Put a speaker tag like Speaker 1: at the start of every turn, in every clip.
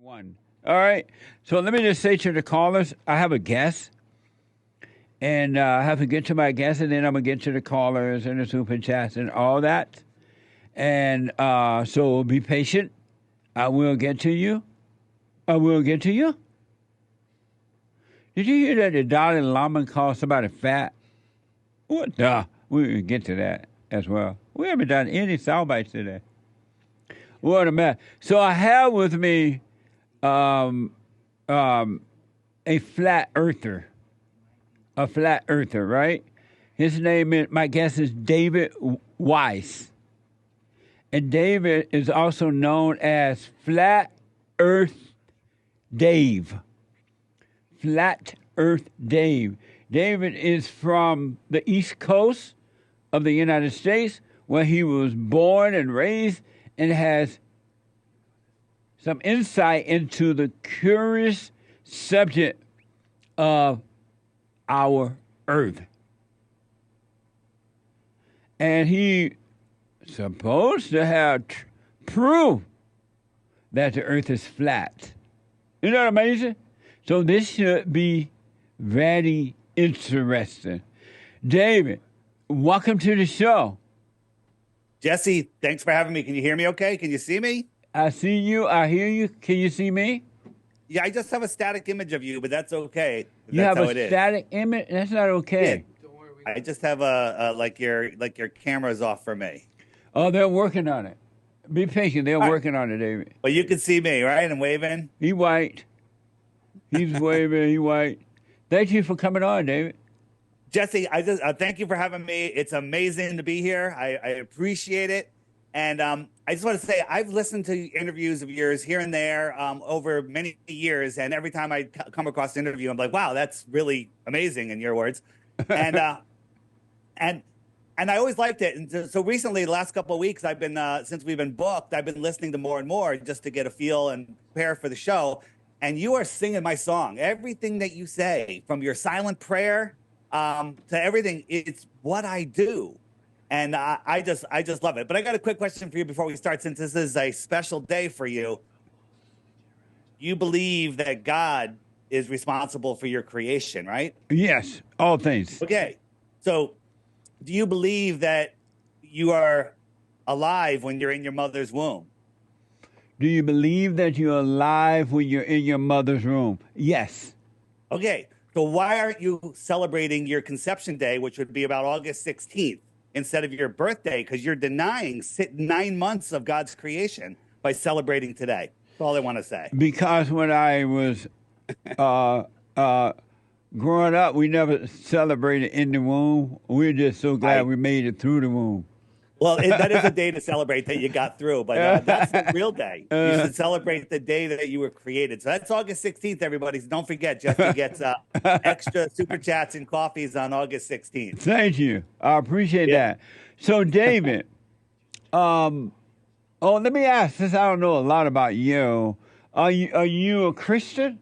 Speaker 1: One. All right. So let me just say to the callers, I have a guest, and I have to get to my guest, and then I'm going to get to the callers and the super chats and all that. And so be patient. I will get to you. I will get to you. Did you hear that the Dalai Lama called somebody fat? What the? We will get to that as well. We haven't done any sound bites today. What a mess. So I have with me a flat earther. A flat earther, right? His name is, my guess is David Weiss. And David is also known as Flat Earth Dave. Flat Earth Dave. David is from the East Coast of the United States, where he was born and raised, and has some insight into the curious subject of our Earth. And he supposed to have proof that the Earth is flat. Isn't that amazing? So this should be very interesting. David, welcome to the show.
Speaker 2: Jesse, thanks for having me. Can you hear me okay? Can you see me?
Speaker 1: I see you. I hear you. Can you see me?
Speaker 2: Yeah, I just have a static image of you, but that's okay.
Speaker 1: You have a static image? That's not okay.
Speaker 2: Yeah. I just have a like your camera's off for me.
Speaker 1: Oh, they're working on it. Be patient. They're working on it, David.
Speaker 2: Well, you can see me, right? I'm waving.
Speaker 1: He white. He's waving. He white. Thank you for coming on, David.
Speaker 2: Jesse, I just thank you for having me. It's amazing to be here. I appreciate it. And I just want to say I've listened to interviews of yours here and there over many years. And every time I come across an interview, I'm like, wow, that's really amazing, in your words. And and I always liked it. And so recently, the last couple of weeks, I've been since we've been booked, I've been listening to more and more just to get a feel and prepare for the show. And you are singing my song. Everything that you say, from your silent prayer to everything, it's what I do. And I just love it. But I got a quick question for you before we start, since this is a special day for you. You believe that God is responsible for your creation, right?
Speaker 1: Yes, all things.
Speaker 2: Okay. So do you believe that you are alive when you're in your mother's womb?
Speaker 1: Do you believe that you're alive when you're in your mother's womb? Yes.
Speaker 2: Okay. So why aren't you celebrating your conception day, which would be about August 16th, instead of your birthday? Because you're denying 9 months of God's creation by celebrating today. That's all I want to say.
Speaker 1: Because when I was growing up, we never celebrated in the womb. We're just so glad we made it through the womb.
Speaker 2: Well, that is a day to celebrate that you got through, but that's the real day. You should celebrate the day that you were created. So that's August 16th, everybody. So don't forget, Jesse gets extra super chats and coffees on August 16th.
Speaker 1: Thank you. I appreciate that. So, David, let me ask, since I don't know a lot about you, are you a Christian?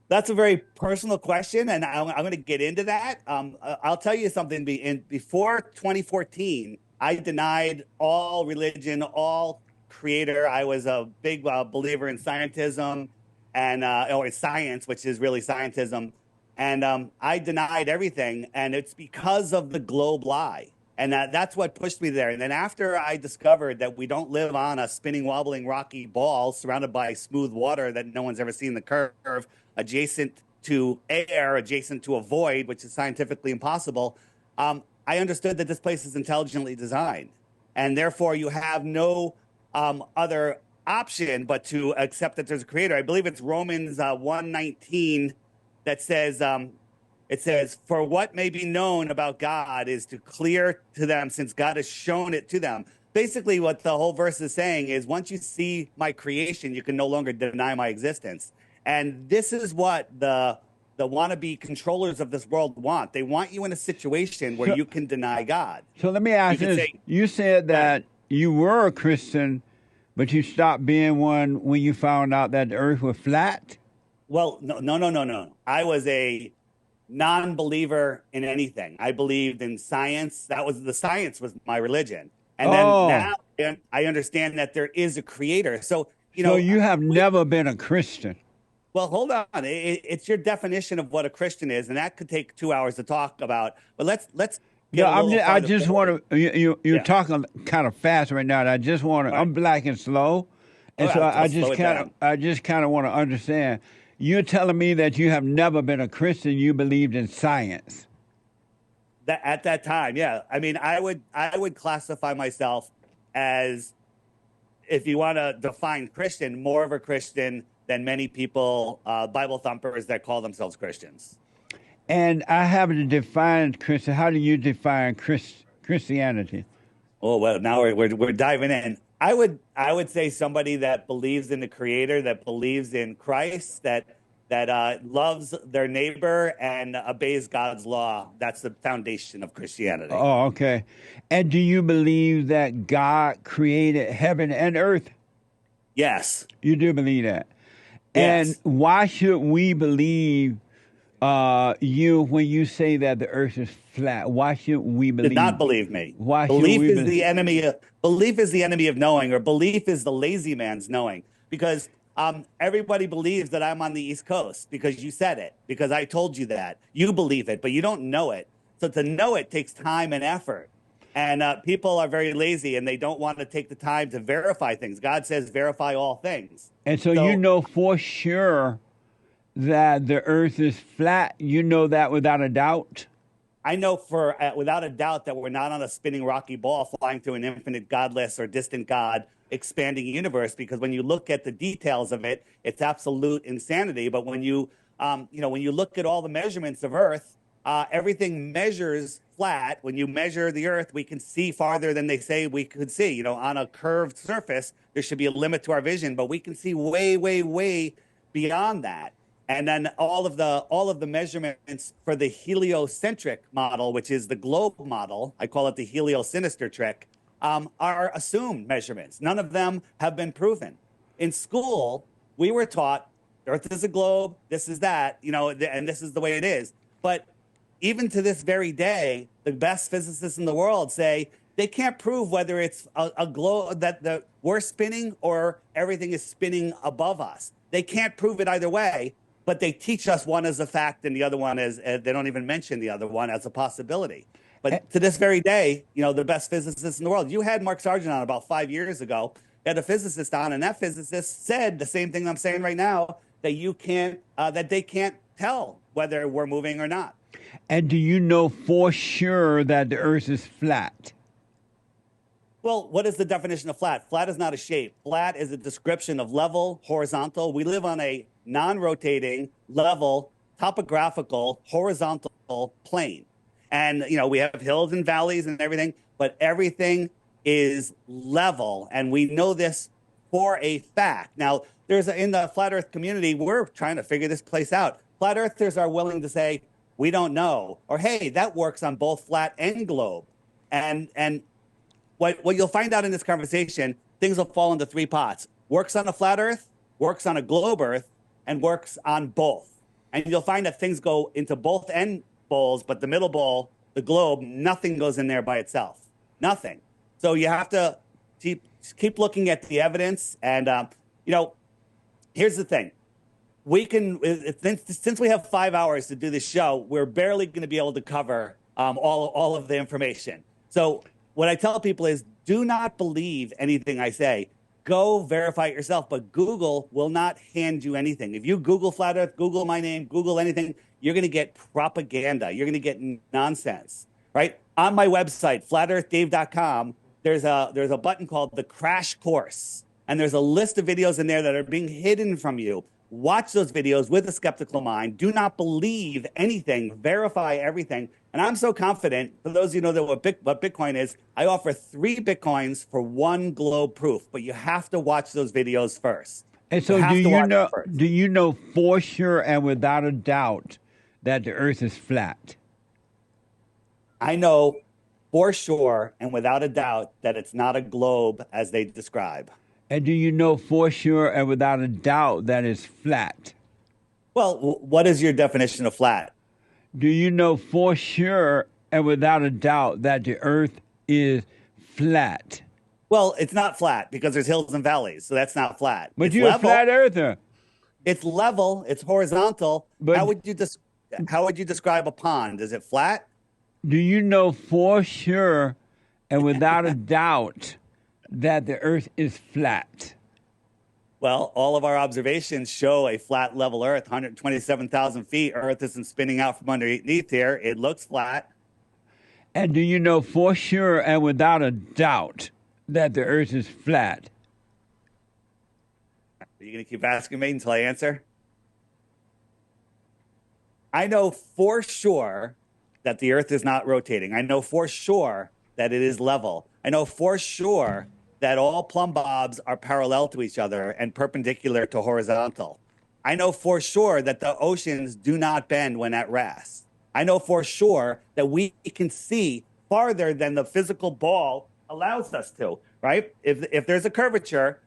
Speaker 2: That's a very personal question, and I'm going to get into that. I'll tell you something. Before 2014, I denied all religion, all creator. I was a big believer in scientism or science, which is really scientism. And I denied everything, and it's because of the globe lie. And that's what pushed me there. And then after I discovered that we don't live on a spinning, wobbling, rocky ball surrounded by smooth water that no one's ever seen the curve, adjacent to air, adjacent to a void, which is scientifically impossible, I understood that this place is intelligently designed. And therefore, you have no other option but to accept that there's a creator. I believe it's Romans 1:19 that says, it says, for what may be known about God is to clear to them since God has shown it to them. Basically, what the whole verse is saying is once you see my creation, you can no longer deny my existence. And this is what the wannabe controllers of this world want. They want you in a situation where you can deny God.
Speaker 1: So let me ask you this. You said that you were a Christian, but you stopped being one when you found out that the earth was flat?
Speaker 2: Well, no. I was a non-believer in anything. I believed in science. The science was my religion. And then now I understand that there is a creator. So
Speaker 1: So you have never been a Christian.
Speaker 2: Well, hold on. It's your definition of what a Christian is, and that could take 2 hours to talk about. But let's get
Speaker 1: No,
Speaker 2: a little
Speaker 1: I
Speaker 2: farther
Speaker 1: just
Speaker 2: forward.
Speaker 1: want to. You're
Speaker 2: Yeah.
Speaker 1: talking kind of fast right now. And I just want to.
Speaker 2: All right.
Speaker 1: I'm black and slow, and
Speaker 2: All
Speaker 1: so
Speaker 2: right,
Speaker 1: I
Speaker 2: I'll
Speaker 1: just
Speaker 2: slow it
Speaker 1: kind of.
Speaker 2: down.
Speaker 1: I just kind of want to understand. You're telling me that you have never been a Christian. You believed in science.
Speaker 2: That at that time, yeah. I mean, I would classify myself as, if you want to define Christian, more of a Christian than many people, Bible thumpers that call themselves Christians.
Speaker 1: And I haven't defined Christian. How do you define Christianity?
Speaker 2: Oh well, now we're diving in. I would say somebody that believes in the Creator, that believes in Christ, that loves their neighbor and obeys God's law. That's the foundation of Christianity.
Speaker 1: Oh, okay. And do you believe that God created heaven and earth?
Speaker 2: Yes.
Speaker 1: You do believe that.
Speaker 2: Yes.
Speaker 1: And why should we believe you when you say that the earth is flat? Why should we believe?
Speaker 2: Do not believe me.
Speaker 1: Why
Speaker 2: belief
Speaker 1: should we
Speaker 2: is the enemy. Belief is the enemy of knowing, or belief is the lazy man's knowing. Because everybody believes that I'm on the East Coast because you said it, because I told you that. You believe it, but you don't know it. So to know it takes time and effort. And people are very lazy, and they don't want to take the time to verify things. God says, verify all things.
Speaker 1: And so you know for sure that the earth is flat. You know that without a doubt.
Speaker 2: I know for without a doubt that we're not on a spinning rocky ball flying through an infinite, godless, or distant God expanding universe. Because when you look at the details of it, it's absolute insanity. But when you when you look at all the measurements of Earth, everything measures flat. When you measure the Earth, we can see farther than they say we could see. You know, on a curved surface, there should be a limit to our vision, but we can see way, way, way beyond that. And then all of the measurements for the heliocentric model, which is the globe model, I call it the heliosinister trick, are assumed measurements. None of them have been proven. In school, we were taught Earth is a globe, this is that, and this is the way it is. But even to this very day, the best physicists in the world say they can't prove whether it's a globe that we're spinning or everything is spinning above us. They can't prove it either way. But they teach us one as a fact and the other one as they don't even mention the other one as a possibility. But to this very day, the best physicists in the world. You had Mark Sargent on about 5 years ago. You had a physicist on, and that physicist said the same thing I'm saying right now, that they can't tell whether we're moving or not.
Speaker 1: And do you know for sure that the earth is flat?
Speaker 2: Well, what is the definition of flat? Flat is not a shape. Flat is a description of level, horizontal. We live on a non-rotating, level, topographical, horizontal plane. And, we have hills and valleys and everything, but everything is level. And we know this for a fact. Now, in the flat earth community, we're trying to figure this place out. Flat earthers are willing to say, we don't know, or, hey, that works on both flat and globe. And what you'll find out in this conversation, things will fall into three pots. Works on a flat earth, works on a globe earth, and works on both. And you'll find that things go into both end bowls, but the middle bowl, the globe, nothing goes in there by itself. Nothing. So you have to keep looking at the evidence. And, here's the thing. Since we have 5 hours to do this show, we're barely going to be able to cover all of the information. So what I tell people is, do not believe anything I say. Go verify it yourself, but Google will not hand you anything. If you Google flat earth, Google my name, Google anything, you're going to get propaganda. You're going to get nonsense, right? On my website, flatearthdave.com, there's a button called the Crash Course, and there's a list of videos in there that are being hidden from you. Watch those videos with a skeptical mind. Do not believe anything. Verify everything. And I'm so confident, for those of you who know what Bitcoin is, I offer 3 Bitcoins for 1 globe proof. But you have to watch those videos first.
Speaker 1: And so do you know for sure and without a doubt that the earth is flat?
Speaker 2: I know for sure and without a doubt that it's not a globe as they describe.
Speaker 1: And do you know for sure and without a doubt that it's flat?
Speaker 2: Well, what is your definition of flat?
Speaker 1: Do you know for sure and without a doubt that the earth is flat?
Speaker 2: Well, it's not flat because there's hills and valleys, so that's not flat.
Speaker 1: But
Speaker 2: It's
Speaker 1: you're a
Speaker 2: level.
Speaker 1: flat earther.
Speaker 2: It's level. It's horizontal.
Speaker 1: But
Speaker 2: How would you describe a pond? Is it flat?
Speaker 1: do you know for sure and without a doubt that the earth is flat?
Speaker 2: Well, all of our observations show a flat level Earth, 127,000 feet. Earth isn't spinning out from underneath here. It looks flat.
Speaker 1: And do you know for sure and without a doubt that the earth is flat?
Speaker 2: Are you going to keep asking me until I answer? I know for sure that the Earth is not rotating. I know for sure that it is level. I know for sure that all plumb bobs are parallel to each other and perpendicular to horizontal. I know for sure that the oceans do not bend when at rest. I know for sure that we can see farther than the physical ball allows us to, right? If there's a curvature,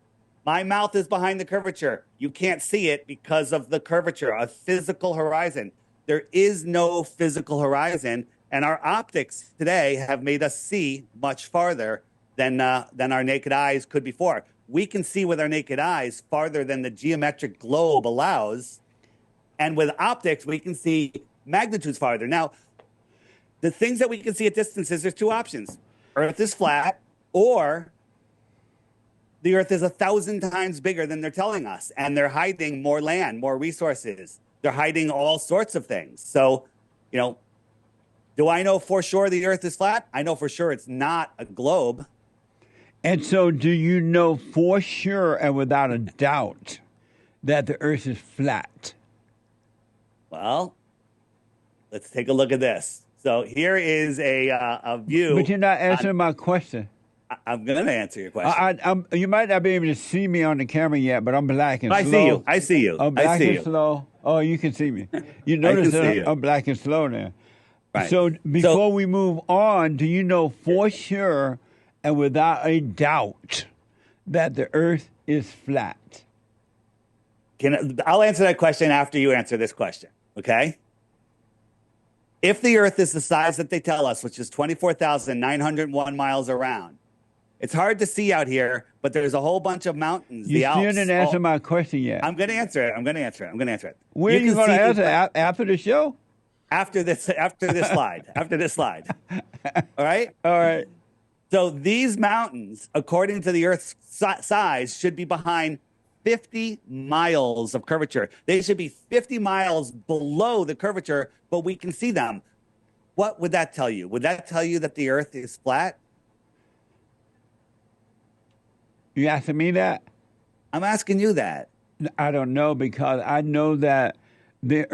Speaker 2: my mouth is behind the curvature. You can't see it because of the curvature, a physical horizon. There is no physical horizon, and our optics today have made us see much farther than our naked eyes could before. We can see with our naked eyes farther than the geometric globe allows, and with optics, we can see magnitudes farther. Now, the things that we can see at distances, there's two options. Earth is flat, or the Earth is 1,000 times bigger than they're telling us, and they're hiding more land, more resources. They're hiding all sorts of things. So, do I know for sure the Earth is flat? I know for sure it's not a globe.
Speaker 1: And so do you know for sure and without a doubt that the earth is flat?
Speaker 2: Well, let's take a look at this. So here is a view.
Speaker 1: But you're not answering my question.
Speaker 2: I'm going to answer your question.
Speaker 1: You might not be able to see me on the camera yet, but I'm black and slow.
Speaker 2: I see you.
Speaker 1: I'm black and slow. Oh, you can see me. You notice that I'm black and slow now.
Speaker 2: Right.
Speaker 1: So before we move on, do you know for sure and without a doubt that the earth is flat?
Speaker 2: I'll answer that question after you answer this question, okay? If the Earth is the size that they tell us, which is 24,901 miles around, it's hard to see out here, but there's a whole bunch of mountains.
Speaker 1: You still didn't answer my question yet.
Speaker 2: I'm going to answer it.
Speaker 1: When are you going to answer it? After the show?
Speaker 2: After this slide. After this slide. All right?
Speaker 1: All right.
Speaker 2: So these mountains, according to the Earth's size, should be behind 50 miles of curvature. They should be 50 miles below the curvature, but we can see them. What would that tell you? Would that tell you that the Earth is flat?
Speaker 1: You asking me that?
Speaker 2: I'm asking you that.
Speaker 1: I don't know, because I know that the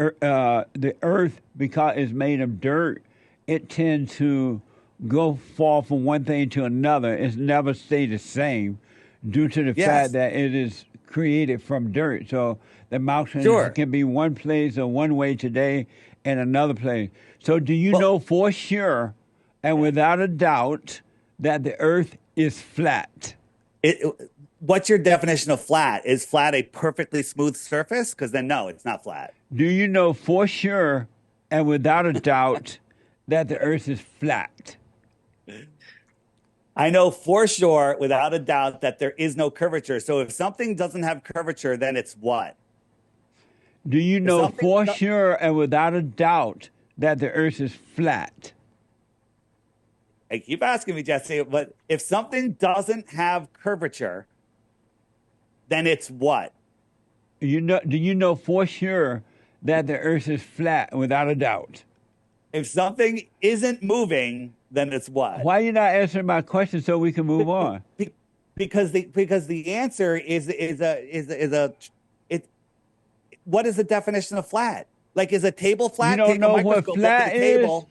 Speaker 1: Earth, because it's made of dirt, it tends to fall from one thing to another. It's never stay the same due to the fact that it is created from dirt. So the mountains can be one place or one way today and another place. So do you know for sure and without a doubt that the earth is flat?
Speaker 2: What's your definition of flat? Is flat a perfectly smooth surface? Because then no, it's not flat.
Speaker 1: Do you know for sure and without a doubt that the earth is flat?
Speaker 2: I know for sure, without a doubt, that there is no curvature. So if something doesn't have curvature, then it's what?
Speaker 1: Do you know for sure and without a doubt that the earth is flat?
Speaker 2: I keep asking me, Jesse, but if something doesn't have curvature, then it's what?
Speaker 1: Do you know for sure that the earth is flat without a doubt?
Speaker 2: If something isn't moving, then it's what?
Speaker 1: Why are you not answering my question so we can move on?
Speaker 2: Because the answer is what is the definition of flat? Like, is a table flat?
Speaker 1: You don't know what flat is?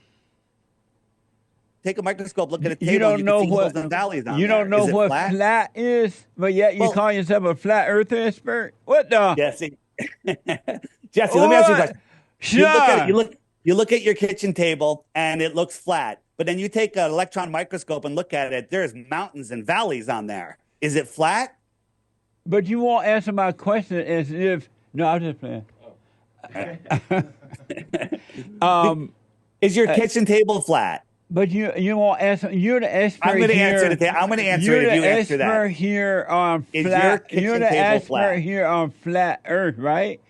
Speaker 2: Take a microscope, look at a table.
Speaker 1: You don't know what
Speaker 2: valleys on
Speaker 1: you don't know what flat is, but yet you call yourself a flat earth expert. What the?
Speaker 2: Jesse, Jesse, let me ask you a question.
Speaker 1: Sure.
Speaker 2: You look at your kitchen table and it looks flat, but then you take an electron microscope and look at it. There's mountains and valleys on there. Is it flat?
Speaker 1: But you won't answer my question as if. No, I'm just playing.
Speaker 2: Is your kitchen table flat?
Speaker 1: But you won't answer. You're the expert
Speaker 2: I'm going to
Speaker 1: here.
Speaker 2: answer it. I'm going to answer
Speaker 1: You're
Speaker 2: it if
Speaker 1: the
Speaker 2: you answer that.
Speaker 1: expert here on
Speaker 2: Is your
Speaker 1: flat.
Speaker 2: kitchen
Speaker 1: You're the
Speaker 2: table
Speaker 1: expert
Speaker 2: flat?
Speaker 1: here on flat Earth, right?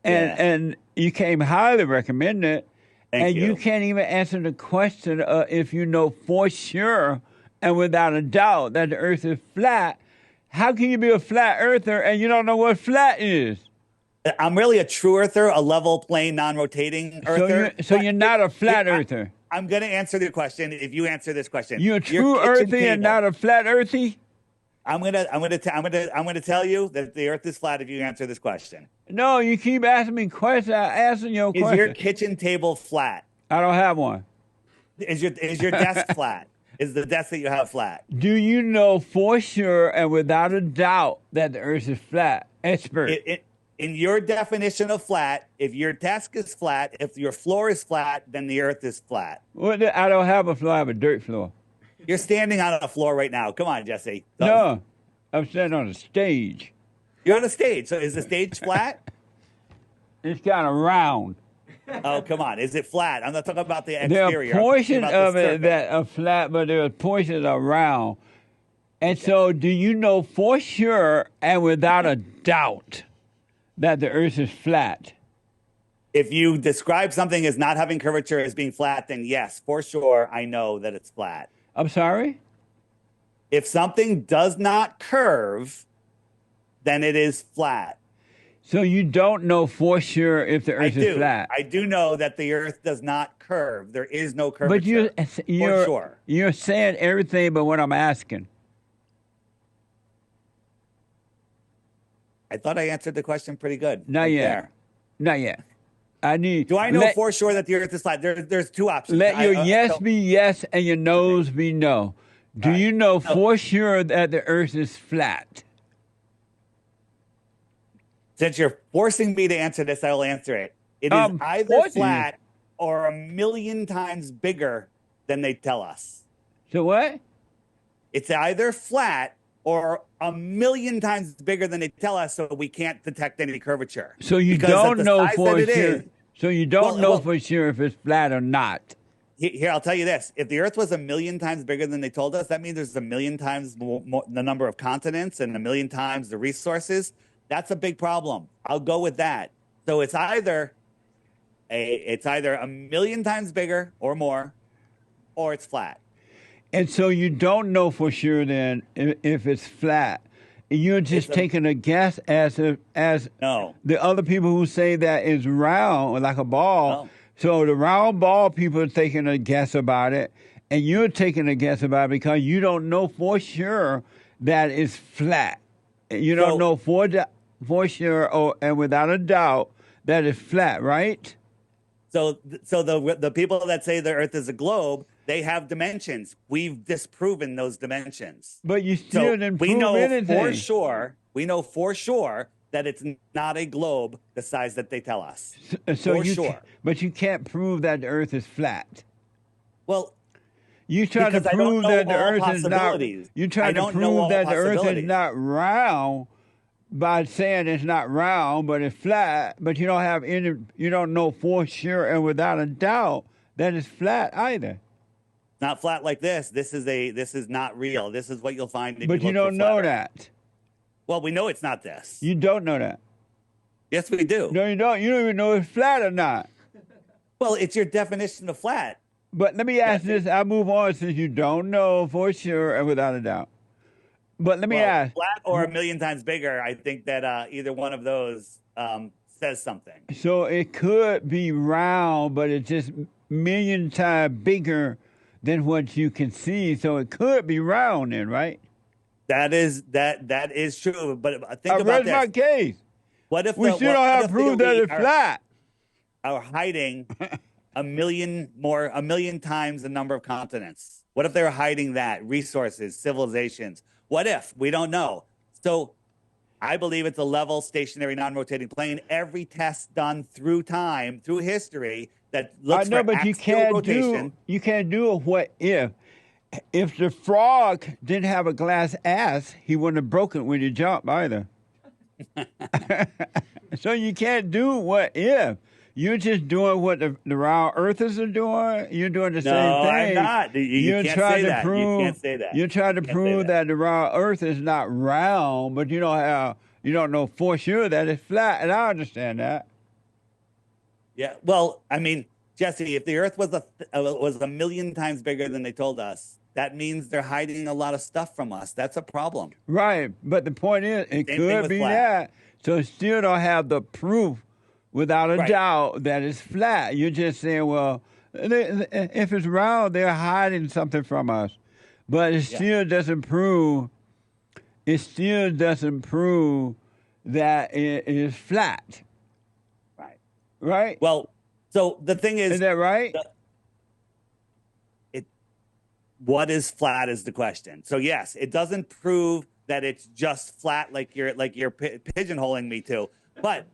Speaker 1: And
Speaker 2: Yeah.
Speaker 1: and you came highly recommended,
Speaker 2: Thank
Speaker 1: and you
Speaker 2: you.
Speaker 1: can't even answer the question if you know for sure and without a doubt that the Earth is flat. How can you be a flat earther and you don't know what flat is?
Speaker 2: I'm really a true earther, a level plane, non-rotating earther.
Speaker 1: So you're not a flat earther.
Speaker 2: I'm going to answer the question if you answer this question.
Speaker 1: You're a
Speaker 2: Your
Speaker 1: true
Speaker 2: kitchen
Speaker 1: earthy and
Speaker 2: table.
Speaker 1: not a flat earthy?
Speaker 2: I'm gonna tell you that the Earth is flat if you answer this question.
Speaker 1: No, you keep asking me questions. I'm asking your
Speaker 2: Is
Speaker 1: question.
Speaker 2: your kitchen table flat?
Speaker 1: I don't have one.
Speaker 2: Is your desk flat? Is the desk that you have flat?
Speaker 1: Do you know for sure and without a doubt that the Earth is flat? Expert.
Speaker 2: In your definition of flat, if your desk is flat, if your floor is flat, then the Earth is flat.
Speaker 1: Well, I don't have a floor. I have a dirt floor.
Speaker 2: You're standing on a floor right now. Come on, Jesse.
Speaker 1: No, I'm standing on a stage.
Speaker 2: You're on a stage. So is the stage flat?
Speaker 1: It's kind of round.
Speaker 2: Oh, come on. Is it flat? I'm not talking about the
Speaker 1: There
Speaker 2: exterior.
Speaker 1: are portions of it
Speaker 2: surface.
Speaker 1: that are flat, but there are portions that are round. And so, do you know for sure and without a doubt that the Earth is flat?
Speaker 2: If you describe something as not having curvature as being flat, then yes, for sure, I know that it's flat.
Speaker 1: I'm sorry?
Speaker 2: If something does not curve, then it is flat.
Speaker 1: So you don't know for sure if the Earth is flat?
Speaker 2: I do know that the Earth does not curve. There is no curvature.
Speaker 1: But
Speaker 2: sure.
Speaker 1: You're saying everything but what I'm asking.
Speaker 2: I thought I answered the question pretty good.
Speaker 1: Not yet. Not yet. I need.
Speaker 2: Do I know for sure that the Earth is flat? There's two options.
Speaker 1: Let your yes be yes and your no's be no. Do you know for sure that the Earth is flat?
Speaker 2: Since you're forcing me to answer this, I will answer it. It is either flat or 1,000,000 times bigger than they tell us.
Speaker 1: So what?
Speaker 2: It's either flat or 1,000,000 times bigger than they tell us, so we can't detect any curvature.
Speaker 1: So you don't know for sure. So you don't know for sure if it's flat or not.
Speaker 2: Here, I'll tell you this. If the Earth was 1,000,000 times bigger than they told us, that means there's 1,000,000 times more, the number of continents and 1,000,000 times the resources. That's a big problem. I'll go with that. So it's either 1,000,000 times bigger or more, or it's flat.
Speaker 1: And so you don't know for sure then if it's flat. You're just taking a guess as
Speaker 2: No.
Speaker 1: the other people who say that is round, like a ball.
Speaker 2: No.
Speaker 1: So the round ball people are taking a guess about it, and you're taking a guess about it because you don't know for sure that it's flat. You don't know for sure and without a doubt that it's flat, right?
Speaker 2: So the people that say the Earth is a globe, they have dimensions. We've disproven those dimensions.
Speaker 1: But you still didn't prove anything.
Speaker 2: We know for sure that it's not a globe the size that they tell us.
Speaker 1: But you can't prove that the Earth is flat.
Speaker 2: Well,
Speaker 1: you try to prove that the Earth is not. You try to prove that the Earth is not round by saying it's not round, but it's flat. But you don't have any. You don't know for sure and without a doubt that it's flat either.
Speaker 2: Not flat like this. This is not real. This is what you'll find.
Speaker 1: But you don't know that.
Speaker 2: Well, we know it's not this.
Speaker 1: You don't know that.
Speaker 2: Yes, we do.
Speaker 1: No, you don't. You don't even know if it's flat or not.
Speaker 2: Well, it's your definition of flat.
Speaker 1: But let me ask this. I'll move on since you don't know for sure and without a doubt. But let me ask.
Speaker 2: Flat or 1,000,000 times bigger, I think that either one of those says something.
Speaker 1: So it could be round, but it's just 1,000,000 times bigger than what you can see. So it could be round then, right?
Speaker 2: That is true. But think about this.
Speaker 1: My case.
Speaker 2: What if
Speaker 1: we still don't have proof that it's flat?
Speaker 2: Are hiding 1,000,000 times the number of continents? What if they're hiding that? Resources, civilizations. What if? We don't know. So I believe it's a level, stationary, non-rotating plane. Every test done through time, through history, that looks for axial rotation.
Speaker 1: You can't do a what if. If the frog didn't have a glass ass, he wouldn't have broken when you jump either. So you can't do what if. You're just doing what the round earthers are doing. You're doing the same
Speaker 2: No, I'm
Speaker 1: thing.
Speaker 2: not. You
Speaker 1: You're
Speaker 2: can't
Speaker 1: trying
Speaker 2: say
Speaker 1: to
Speaker 2: that.
Speaker 1: prove.
Speaker 2: You can't say that.
Speaker 1: You're trying to
Speaker 2: You can't say
Speaker 1: prove that the round earth is not round, but you don't have. You don't know for sure that it's flat, and I understand that.
Speaker 2: Yeah. Well, I mean, Jesse, if the Earth was a million times bigger than they told us, that means they're hiding a lot of stuff from us. That's a problem.
Speaker 1: Right, but the point is, it
Speaker 2: Same thing
Speaker 1: could
Speaker 2: with
Speaker 1: be
Speaker 2: flat.
Speaker 1: that. So it still don't have the proof, without a
Speaker 2: Right.
Speaker 1: doubt, that it's flat. You're just saying, well, if it's round, they're hiding something from us, but it
Speaker 2: Yeah.
Speaker 1: still doesn't prove. It still doesn't prove that it is flat.
Speaker 2: Right.
Speaker 1: Right?
Speaker 2: Well, so the thing is
Speaker 1: that right?
Speaker 2: What is flat is the question. So yes, it doesn't prove that it's just flat like you're pigeonholing me to. But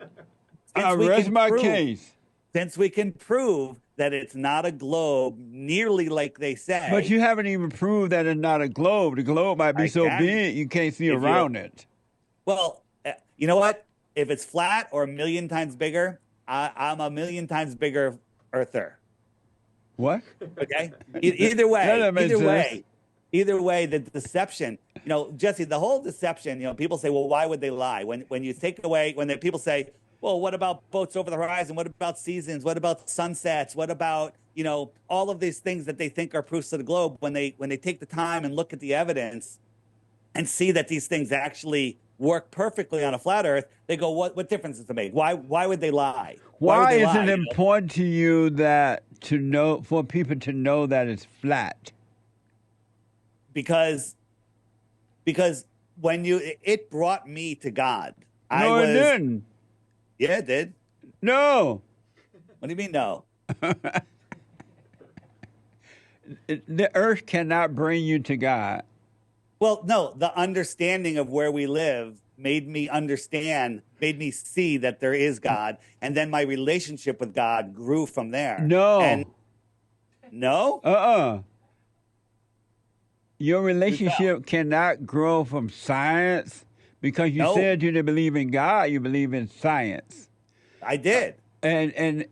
Speaker 1: I rest my case.
Speaker 2: Since we can prove that it's not a globe nearly like they say.
Speaker 1: But you haven't even proved that it's not a globe. The globe might be so big you can't see around it.
Speaker 2: Well, you know what? If it's flat or a million times bigger, I'm a million times bigger earther.
Speaker 1: What?
Speaker 2: Okay. Either way, the deception. You know, Jesse, the whole deception. You know, people say, "Well, why would they lie?" When you take away, people say, "Well, what about boats over the horizon? What about seasons? What about sunsets? What about all of these things that they think are proofs of the globe?" When they take the time and look at the evidence and see that these things actually work perfectly on a flat Earth, they go, "What difference does it make? Why would they lie?
Speaker 1: Why is it important to you for people to know that it's flat?"
Speaker 2: Because when it brought me to God.
Speaker 1: No, it didn't.
Speaker 2: Yeah, it did.
Speaker 1: No.
Speaker 2: What do you mean no?
Speaker 1: The earth cannot bring you to God.
Speaker 2: Well, no, the understanding of where we live made me see that there is God, and then my relationship with God grew from there.
Speaker 1: No.
Speaker 2: No?
Speaker 1: Your relationship cannot grow from science because you said you didn't believe in God, you believe in science.
Speaker 2: I did.
Speaker 1: And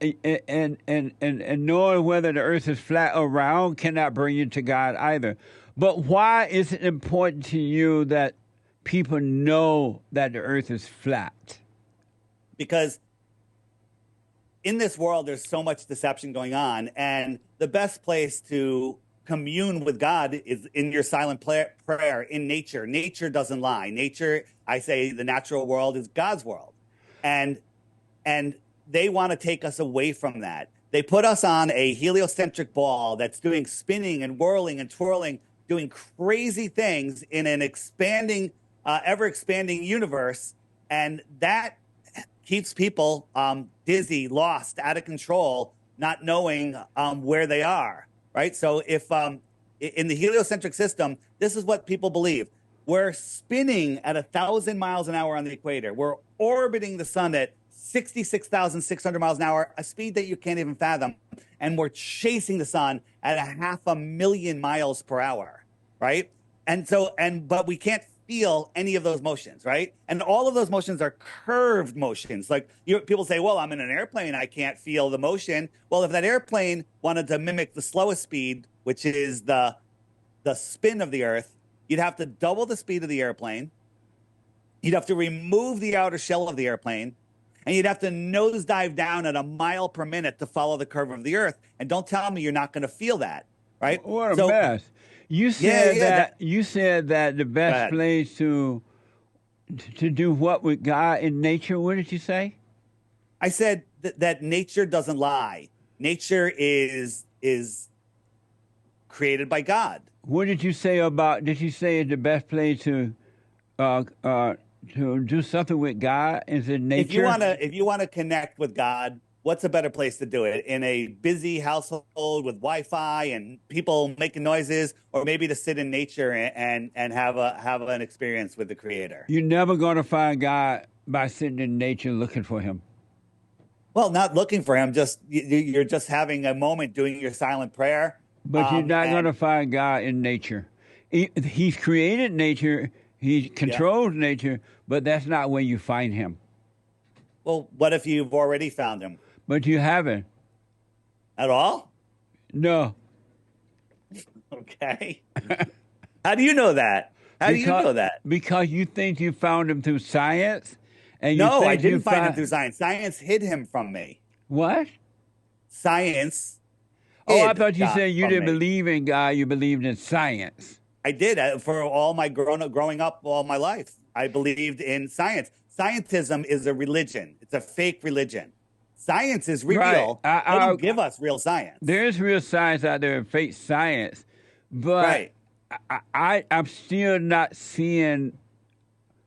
Speaker 1: knowing whether the earth is flat or round cannot bring you to God either. But why is it important to you that people know that the earth is flat?
Speaker 2: Because in this world, there's so much deception going on, and the best place to commune with God is in your silent prayer in nature. Nature doesn't lie. Nature, I say, the natural world is God's world, and they want to take us away from that. They put us on a heliocentric ball that's doing spinning and whirling and twirling, doing crazy things in an expanding, ever-expanding universe, and that keeps people dizzy, lost, out of control, not knowing where they are, right? So if in the heliocentric system, this is what people believe. We're spinning at 1,000 miles an hour on the equator. We're orbiting the sun at 66,600 miles an hour, a speed that you can't even fathom. And we're chasing the sun at 500,000 miles per hour, right? But we can't feel any of those motions, right? And all of those motions are curved motions. Like people say, well, I'm in an airplane, I can't feel the motion. Well, if that airplane wanted to mimic the slowest speed, which is the spin of the Earth, you'd have to double the speed of the airplane. You'd have to remove the outer shell of the airplane, and you'd have to nosedive down at 1 mile per minute to follow the curve of the Earth. And don't tell me you're not going to feel that, right?
Speaker 1: What a mess. You said you said that the best place to do what with God in nature. What did you say?
Speaker 2: I said that nature doesn't lie. Nature is created by God.
Speaker 1: What did you say about? Did you say the best place to do something with God is in nature?
Speaker 2: If you want to connect with God, what's a better place to do it? In a busy household with Wi-Fi and people making noises, or maybe to sit in nature and have an experience with the Creator?
Speaker 1: You're never going to find God by sitting in nature looking for Him.
Speaker 2: Well, not looking for Him. You're just having a moment doing your silent prayer.
Speaker 1: But you're not going to find God in nature. He's created nature. He controls nature, but that's not where you find Him.
Speaker 2: Well, what if you've already found Him?
Speaker 1: but you haven't.
Speaker 2: At all?
Speaker 1: No.
Speaker 2: Okay. How do you know that? How do you know that?
Speaker 1: Because you think you found him through science, and you
Speaker 2: No, I
Speaker 1: think
Speaker 2: didn't find him through science. Science hid him from me.
Speaker 1: What?
Speaker 2: Science.
Speaker 1: Oh, I thought you
Speaker 2: God
Speaker 1: said you
Speaker 2: from
Speaker 1: didn't
Speaker 2: me.
Speaker 1: believe in God. You believed in science.
Speaker 2: I did for all my growing up, all my life. I believed in science. Scientism is a religion. It's a fake religion. Science is real.
Speaker 1: Right.
Speaker 2: They don't give us real science.
Speaker 1: There is real science out there, fake science, but
Speaker 2: Right.
Speaker 1: I'm still not seeing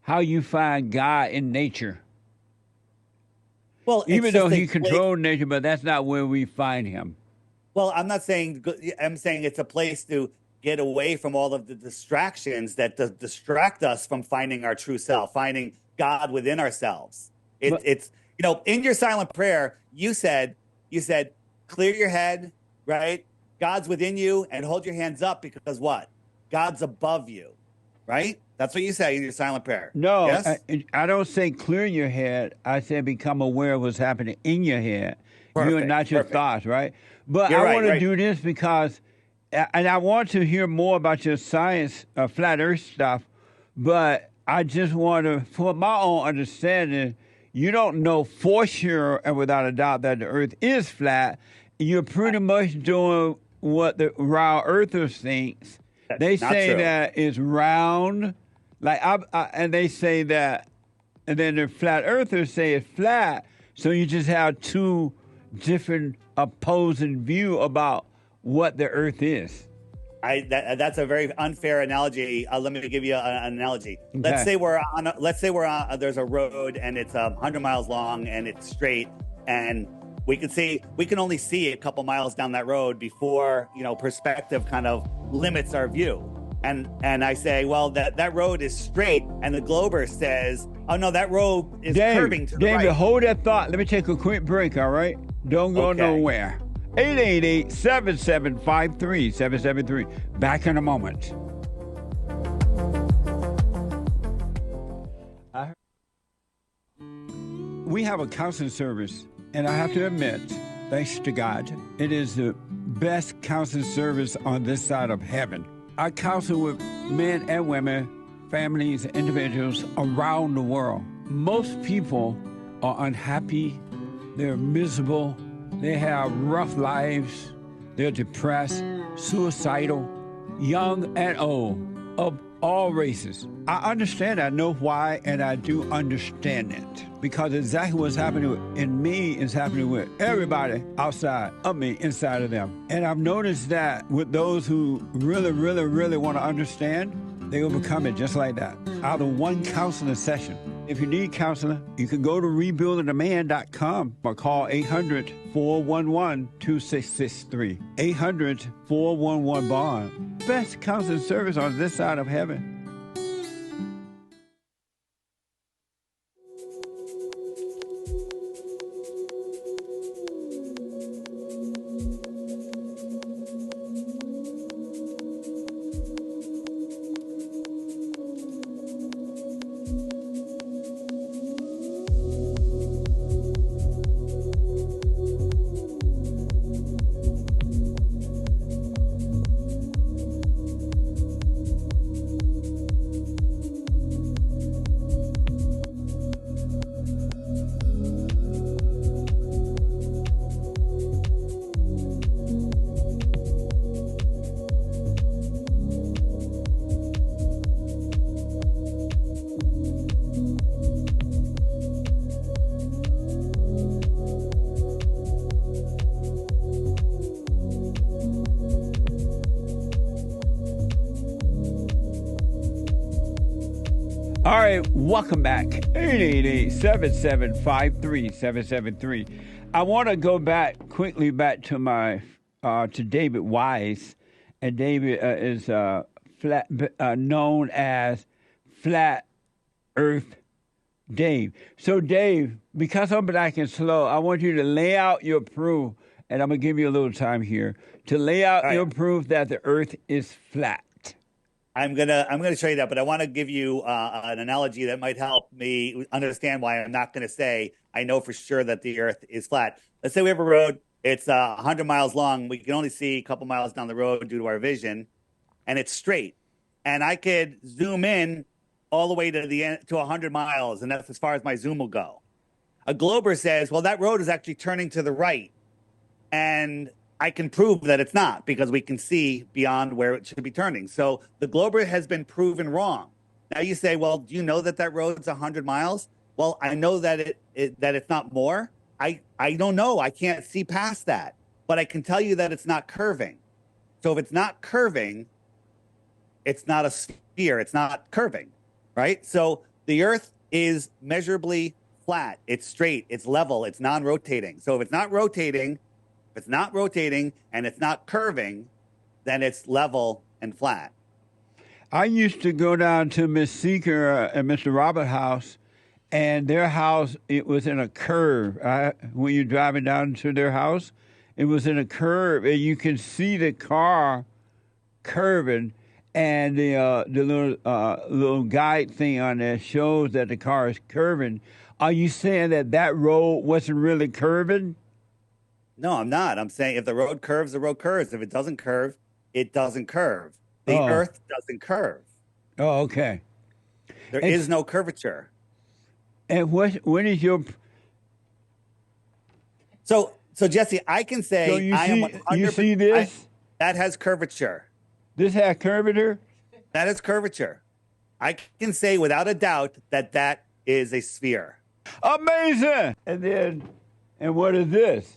Speaker 1: how you find God in nature.
Speaker 2: Well,
Speaker 1: Even though he controlled nature, but that's not where we find him.
Speaker 2: Well, I'm not saying. I'm saying it's a place to get away from all of the distractions that distract us from finding our true self, finding God within ourselves. It's in your silent prayer, you said, clear your head, right? God's within you, and hold your hands up because what? God's above you, right? That's what you say in your silent prayer.
Speaker 1: No,
Speaker 2: yes?
Speaker 1: I don't say clear your head. I say become aware of what's happening in your head. You are not your thoughts, right? But I want to do this because, and I want to hear more about your science, flat earth stuff, but I just want to, for my own understanding, you don't know for sure and without a doubt that the earth is flat. You're pretty much doing what the round earthers thinks. They say that it's round, and they say that, and then the flat earthers say it's flat. So you just have two different opposing view about what the earth is.
Speaker 2: That's a very unfair analogy. Let me give you an analogy.
Speaker 1: Okay.
Speaker 2: Let's say we're on. There's a road and it's 100 miles long and it's straight, and we can only see a couple miles down that road before perspective kind of limits our view. And I say, well, that road is straight, and the Glober says, oh no, that road is curving to the right.
Speaker 1: David, hold that thought. Let me take a quick break. All right, don't go nowhere. 888-7753-773. Back in a moment. We have a counseling service, and I have to admit, thanks to God, it is the best counseling service on this side of heaven. I counsel with men and women, families, individuals around the world. Most people are unhappy, they're miserable, they have rough lives, they're depressed, suicidal, young and old, of all races. I understand, I know why, and I do understand it. Because exactly what's happening in me is happening with everybody outside of me, inside of them. And I've noticed that with those who really, really, really want to understand, they overcome it just like that, out of one counseling session. If you need counseling, you can go to rebuildingaman.com or call 800-411-2663. 800-411-BOND. Best counseling service on this side of heaven. All right, welcome back. 888-7753-773. I want to go quickly back to to David Wise, and David is known as Flat Earth Dave. So, Dave, because I'm black and slow, I want you to lay out your proof, and I'm gonna give you a little time here to lay out your proof that the Earth is flat.
Speaker 2: I'm gonna show you that, but I want to give you an analogy that might help me understand why I'm not going to say I know for sure that the Earth is flat. Let's say we have a road. It's 100 miles long. We can only see a couple miles down the road due to our vision, and it's straight. And I could zoom in all the way to the end to 100 miles, and that's as far as my zoom will go. A glober says, "Well, that road is actually turning to the right," and I can prove that it's not because we can see beyond where it should be turning. So the glober has been proven wrong. Now you say, well, do you know that that road's 100 miles? Well, I know that that it's not more. I don't know. I can't see past that, but I can tell you that it's not curving. So if it's not curving, it's not a sphere. It's not curving, right? So the Earth is measurably flat. It's straight. It's level. It's non-rotating. So if it's not rotating, and it's not curving, then it's level and flat.
Speaker 1: I used to go down to Miss Seeker and Mr. Robert house, and their house, it was in a curve. When you're driving down to their house, it was in a curve, and you can see the car curving, and the little guide thing on there shows that the car is curving. Are you saying that that road wasn't really curving?
Speaker 2: No, I'm not. I'm saying if the road curves, the road curves. If it doesn't curve, it doesn't curve. The
Speaker 1: Oh,
Speaker 2: Earth doesn't curve.
Speaker 1: oh, okay.
Speaker 2: There
Speaker 1: And
Speaker 2: is no curvature.
Speaker 1: and when is your
Speaker 2: So Jesse, I can
Speaker 1: so
Speaker 2: say I am 100%.
Speaker 1: you see this?
Speaker 2: That has curvature.
Speaker 1: This has curvature.
Speaker 2: That is curvature. I can say without a doubt that that is a sphere.
Speaker 1: Amazing. And what is this?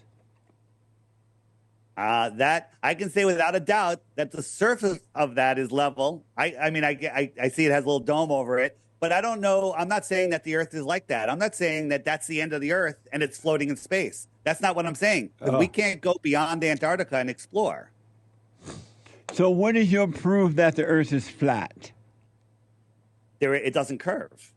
Speaker 2: That I can say without a doubt that the surface of that is level. I mean, I see it has a little dome over it, but I don't know. I'm not saying that the Earth is like that. I'm not saying that that's the end of the Earth and it's floating in space. That's not what I'm saying. We
Speaker 1: Oh.
Speaker 2: can't go beyond Antarctica and explore.
Speaker 1: So what is your proof that the Earth is flat?
Speaker 2: It doesn't curve.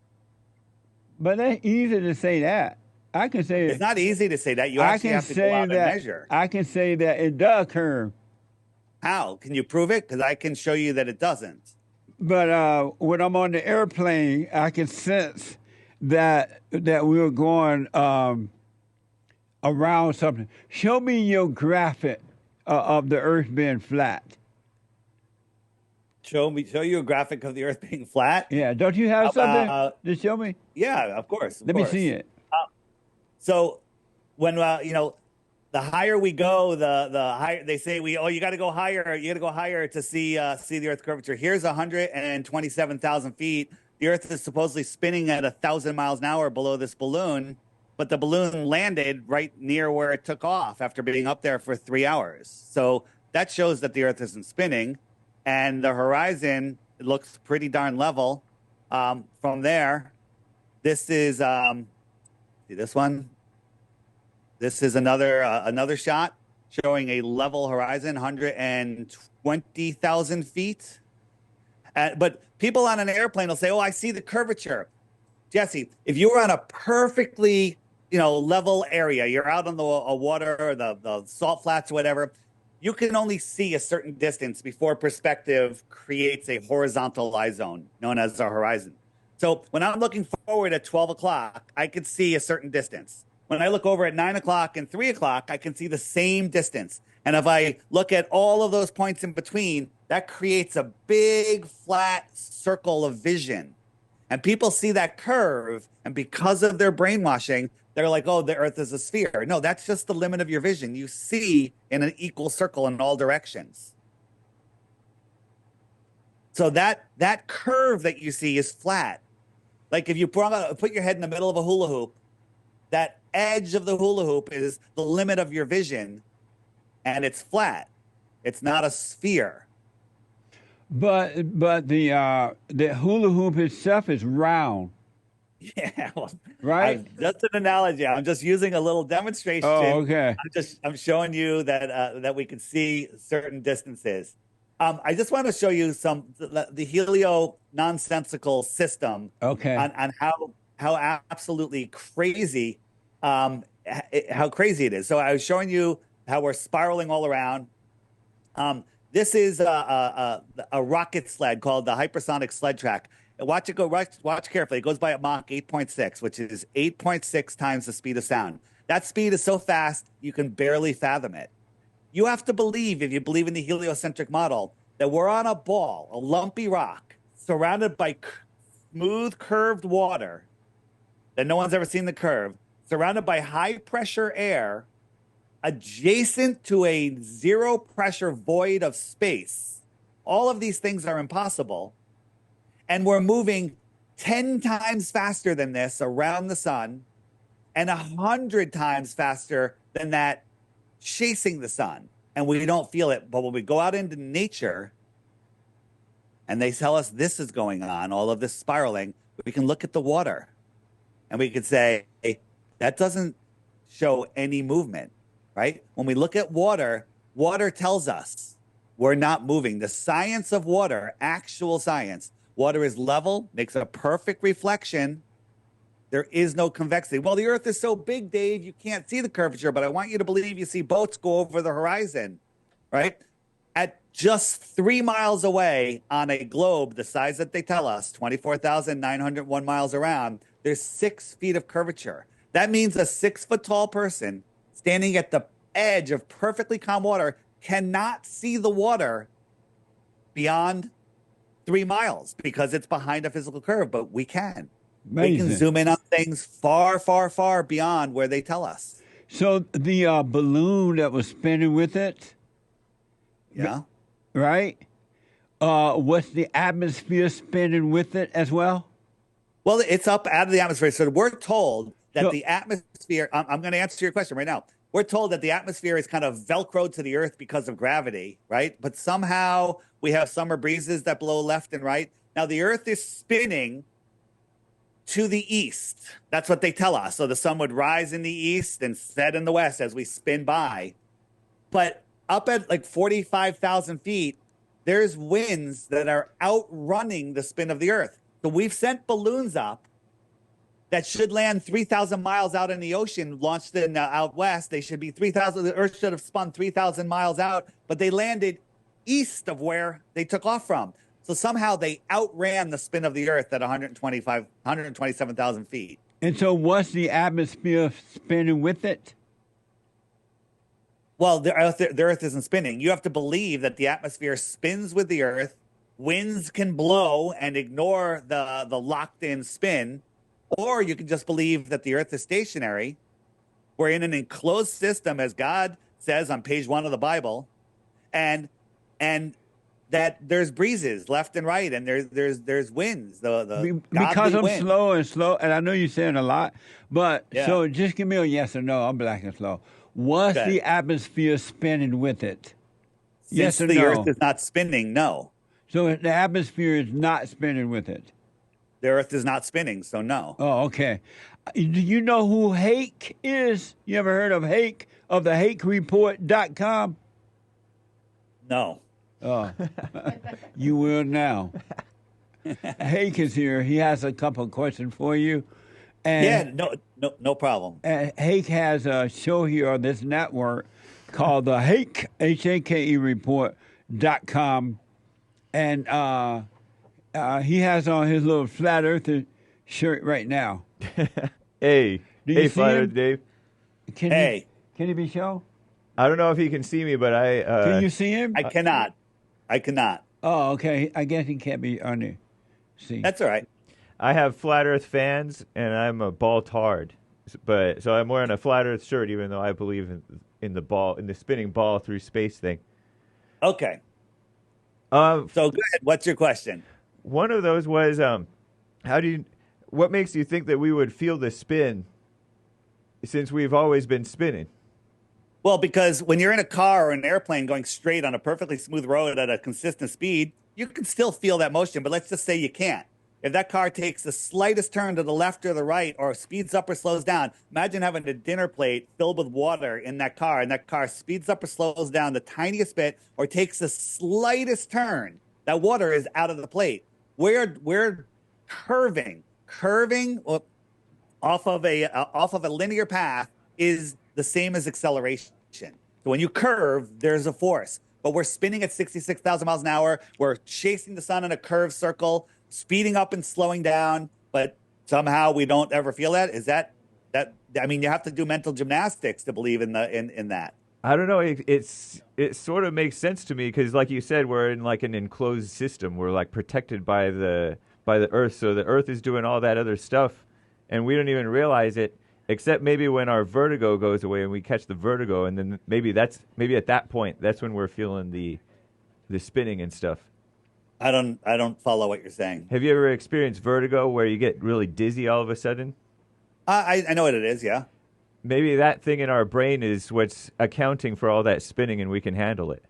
Speaker 1: But that's easy to say that. I can say
Speaker 2: It's not easy to say that. You
Speaker 1: I
Speaker 2: actually
Speaker 1: can
Speaker 2: have to go
Speaker 1: say
Speaker 2: out and
Speaker 1: that
Speaker 2: measure.
Speaker 1: I can say that it does curve.
Speaker 2: How? Can you prove it? Because I can show you that it doesn't.
Speaker 1: But when I'm on the airplane, I can sense that we're going around something. Show me your graphic of the Earth being flat.
Speaker 2: Show you a graphic of the Earth being flat.
Speaker 1: Yeah, don't you
Speaker 2: How
Speaker 1: have something
Speaker 2: about,
Speaker 1: to show me?
Speaker 2: yeah, of course.
Speaker 1: Let me see it.
Speaker 2: So when the higher we go, the higher they say you got to go higher. You got to go higher to see the Earth curvature. Here's 127,000 feet. The Earth is supposedly spinning at 1,000 miles an hour below this balloon, but the balloon landed right near where it took off after being up there for 3 hours. So that shows that the Earth isn't spinning, and the horizon looks pretty darn level. From there, this is see this one. This is another shot showing a level horizon, 120,000 feet. But people on an airplane will say, "Oh, I see the curvature." Jesse, if you were on a perfectly level area, you're out on the water or the salt flats or whatever, you can only see a certain distance before perspective creates a horizontal lie zone known as the horizon. So when I'm looking forward at 12 o'clock, I could see a certain distance. When I look over at 9 o'clock and 3 o'clock, I can see the same distance. And if I look at all of those points in between, that creates a big flat circle of vision. And people see that curve, and because of their brainwashing, they're like, oh, the Earth is a sphere. No, that's just the limit of your vision. You see in an equal circle in all directions. So that curve that you see is flat. Like if you put your head in the middle of a hula hoop, that edge of the hula hoop is the limit of your vision, and it's flat. It's not a sphere.
Speaker 1: But the hula hoop itself is round,
Speaker 2: Yeah, well,
Speaker 1: right?
Speaker 2: just an analogy. I'm just using a little demonstration.
Speaker 1: Oh, okay.
Speaker 2: I'm showing you that we can see certain distances. I just want to show you the helio nonsensical system.
Speaker 1: Okay.
Speaker 2: On how absolutely crazy how crazy it is. So I was showing you how we're spiraling all around. This is a rocket sled called the hypersonic sled track. And watch it go. Watch carefully. It goes by at Mach 8.6, which is 8.6 times the speed of sound. That speed is so fast you can barely fathom it. You have to believe, if you believe in the heliocentric model, that we're on a ball, a lumpy rock, surrounded by smooth, curved water that no one's ever seen the curve, surrounded by high pressure air, adjacent to a zero pressure void of space. All of these things are impossible. And we're moving 10 times faster than this around the sun and 100 times faster than that chasing the sun. And we don't feel it. But when we go out into nature and they tell us this is going on, all of this spiraling, we can look at the water and we could say, hey, that doesn't show any movement, right? When we look at water, water tells us we're not moving. The science of water, actual science, water is level, makes a perfect reflection. There is no convexity. Well, the Earth is so big, Dave, you can't see the curvature, but I want you to believe you see boats go over the horizon, right? At just 3 miles away on a globe the size that they tell us, 24,901 miles around, there's 6 feet of curvature. That means a 6-foot tall person standing at the edge of perfectly calm water cannot see the water beyond 3 miles because it's behind a physical curve, but we can.
Speaker 1: Amazing.
Speaker 2: We can zoom in on things far, far, far beyond where they tell us.
Speaker 1: So the balloon that was spinning with it,
Speaker 2: Yeah.
Speaker 1: right? Was the atmosphere spinning with it as well?
Speaker 2: Well, it's up out of the atmosphere. So we're told that the atmosphere, I'm going to answer your question right now. We're told that the atmosphere is kind of Velcroed to the Earth because of gravity, right? But somehow we have summer breezes that blow left and right. Now the Earth is spinning to the east. That's what they tell us. So the sun would rise in the east and set in the west as we spin by. But up at like 45,000 feet, there's winds that are outrunning the spin of the Earth. So we've sent balloons up that should land 3,000 miles out in the ocean, launched in out west. They should be 3,000. The Earth should have spun 3,000 miles out, but they landed east of where they took off from. So somehow they outran the spin of the Earth at 127,000 feet.
Speaker 1: And so was the atmosphere spinning with it?
Speaker 2: Well, the Earth isn't spinning. You have to believe that the atmosphere spins with the Earth. Winds can blow and ignore the locked-in spin. Or you can just believe that the Earth is stationary. We're in an enclosed system, as God says on page 1 of the Bible. And that there's breezes left and right, and there's winds.
Speaker 1: Because I'm
Speaker 2: wind.
Speaker 1: slow, and I know you're saying a lot, but so just give me a yes or no. I'm black and slow. Was the atmosphere spinning with it? Yes or no?
Speaker 2: The Earth is not spinning, no.
Speaker 1: So the atmosphere is not spinning with it?
Speaker 2: The Earth is not spinning, so no.
Speaker 1: Oh, okay. Do you know who Hake is? You ever heard of Hake of the HakeReport.com?
Speaker 2: No.
Speaker 1: Oh, you will now. Hake is here. He has a couple of questions for you. And
Speaker 2: no problem.
Speaker 1: And Hake has a show here on this network called the Hake, Hake Report.com. And he has on his little Flat Earther shirt right now.
Speaker 3: Hey, Flat Earth Dave.
Speaker 1: Can he be shown?
Speaker 3: I don't know if he can see me, but
Speaker 1: can you see him?
Speaker 2: I cannot.
Speaker 1: Oh, okay. I guess he can't be on there. See,
Speaker 2: that's all right.
Speaker 3: I have Flat Earth fans, and I'm a ball tard. But so I'm wearing a Flat Earth shirt, even though I believe in the spinning ball through space thing.
Speaker 2: Okay. So go ahead. What's your question?
Speaker 3: One of those was, what makes you think that we would feel the spin since we've always been spinning?
Speaker 2: Well, because when you're in a car or an airplane going straight on a perfectly smooth road at a consistent speed, you can still feel that motion, but let's just say you can't. If that car takes the slightest turn to the left or the right or speeds up or slows down, imagine having a dinner plate filled with water in that car, and that car speeds up or slows down the tiniest bit or takes the slightest turn. That water is out of the plate. We're curving off of a linear path is the same as acceleration. So when you curve, there's a force. but we're spinning at 66,000 miles an hour. We're chasing the sun in a curved circle, speeding up and slowing down, but somehow we don't ever feel that. Is that I mean, you have to do mental gymnastics to believe in that.
Speaker 3: I don't know. It sort of makes sense to me because, like you said, we're in like an enclosed system. We're like protected by the Earth, so the Earth is doing all that other stuff, and we don't even realize it. Except maybe when our vertigo goes away and we catch the vertigo, and then maybe at that point that's when we're feeling the spinning and stuff.
Speaker 2: I don't follow what you're saying.
Speaker 3: Have you ever experienced vertigo where you get really dizzy all of a sudden?
Speaker 2: I know what it is. Yeah.
Speaker 3: Maybe that thing in our brain is what's accounting for all that spinning, and we can handle it.